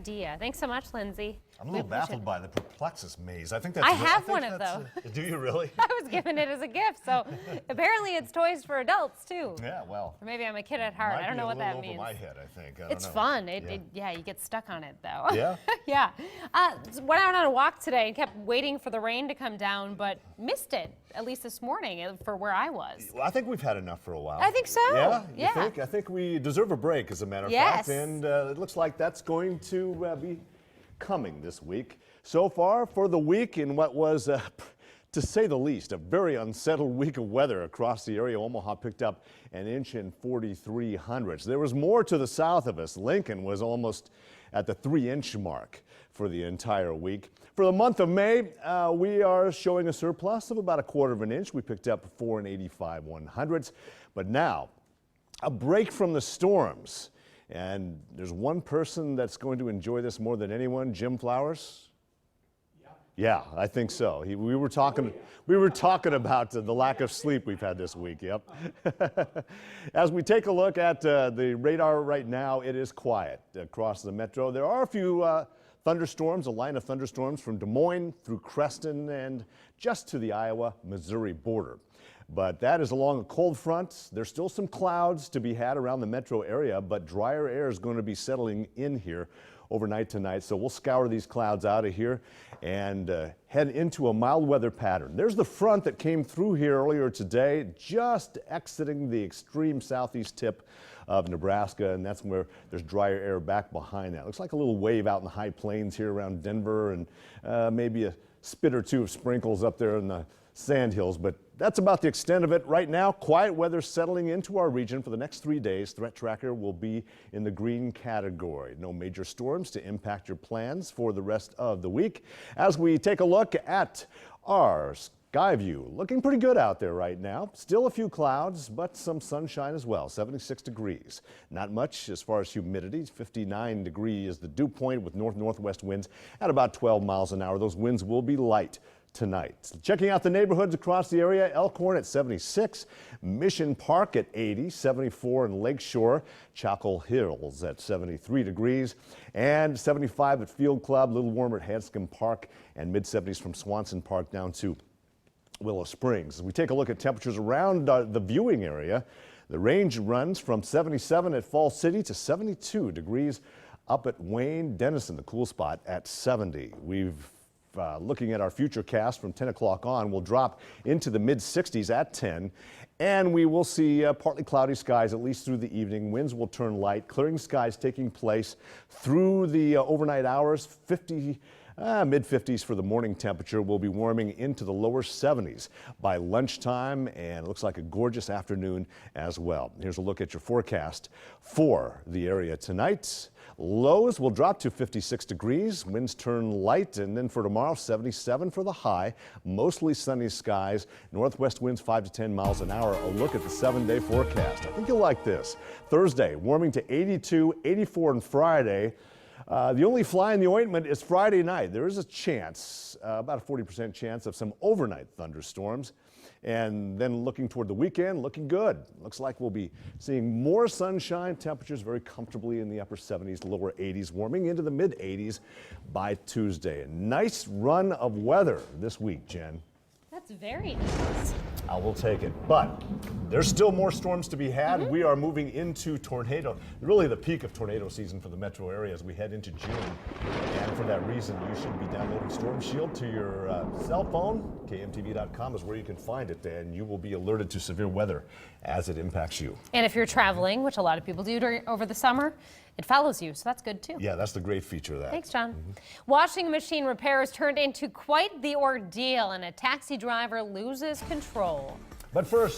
idea. Thanks so much, Lindsay. I'm a little baffled by the Perplexus maze. I think that's. I have one of those. Do you really? I was given it as a gift, so apparently it's toys for adults too. Yeah, well. Or maybe I'm a kid at heart. I don't know what that means. Over my head, I think. It's fun. Yeah, you get stuck on it though. Yeah. Yeah. Went out on a walk today and kept waiting for the rain to come down, but missed it. At least this morning for where I was. Well, I think we've had enough for a while. I think so. Yeah. Yeah. You think? I think we deserve a break, as a matter of fact. And it looks like that's going to be coming this week. So far for the week, in what was, to say the least, a very unsettled week of weather across the area. Omaha picked up an inch and 43 hundredths. There was more to the south of us. Lincoln was almost at the 3-inch mark for the entire week. For the month of May, we are showing a surplus of about a 1/4 of an inch. We picked up 4 and 85 100ths. But now, a break from the storms. And there's one person that's going to enjoy this more than anyone, Jim Flowers. Yeah, I think so. We were talking about the lack of sleep we've had this week. Yep. As we take a look at the radar right now, it is quiet across the metro. There are a few thunderstorms, a line of thunderstorms from Des Moines through Creston and just to the Iowa-Missouri border. But that is along a cold front. There's still some clouds to be had around the metro area, but drier air is going to be settling in here overnight tonight. So we'll scour these clouds out of here and head into a mild weather pattern. There's the front that came through here earlier today, just exiting the extreme southeast tip of Nebraska, and that's where there's drier air back behind that. Looks like a little wave out in the high plains here around Denver, and maybe a spit or two of sprinkles up there in the sand hills, but that's about the extent of it. Right now, quiet weather settling into our region for the next 3 days. Threat tracker will be in the green category. No major storms to impact your plans for the rest of the week. As we take a look at our sky view, looking pretty good out there right now. Still a few clouds, but some sunshine as well. 76 degrees. Not much as far as humidity. 59 degrees is the dew point with north-northwest winds at about 12 miles an hour. Those winds will be light tonight. Checking out the neighborhoods across the area, Elkhorn at 76, Mission Park at 80, 74 in Lakeshore, Chacal Hills at 73 degrees, and 75 at Field Club, a little warmer at Hanscom Park, and mid-70s from Swanson Park down to Willow Springs. As we take a look at temperatures around the viewing area, the range runs from 77 at Fall City to 72 degrees up at Wayne. Denison, the cool spot, at 70. Looking at our future cast from 10 o'clock on, we'll drop into the mid-60s at 10, and we will see partly cloudy skies at least through the evening. Winds will turn light, clearing skies taking place through the overnight hours. Mid-50s for the morning temperature. Will be warming into the lower 70s by lunchtime, and it looks like a gorgeous afternoon as well. Here's a look at your forecast for the area tonight. Lows will drop to 56 degrees, winds turn light, and then for tomorrow, 77 for the high, mostly sunny skies, northwest winds 5 to 10 miles an hour. A look at the 7-day forecast. I think you'll like this. Thursday, warming to 82, 84 on Friday. The only fly in the ointment is Friday night. There is a chance, about a 40% chance of some overnight thunderstorms. And then looking toward the weekend, looking good. Looks like we'll be seeing more sunshine. Temperatures very comfortably in the upper 70s, lower 80s, warming into the mid 80s by Tuesday. A nice run of weather this week, Jen. That's very nice. I will take it. But there's still more storms to be had. We are moving into tornado, really the peak of tornado season for the metro area as we head into June. And for that reason, you should be downloading Storm Shield to your cell phone. KMTV.com is where you can find it, and you will be alerted to severe weather as it impacts you. And if you're traveling, which a lot of people do over the summer, it follows you, so that's good too. Yeah, that's the great feature of that. Thanks, John. Washing machine repairs turned into quite the ordeal, and a taxi driver loses control. But first,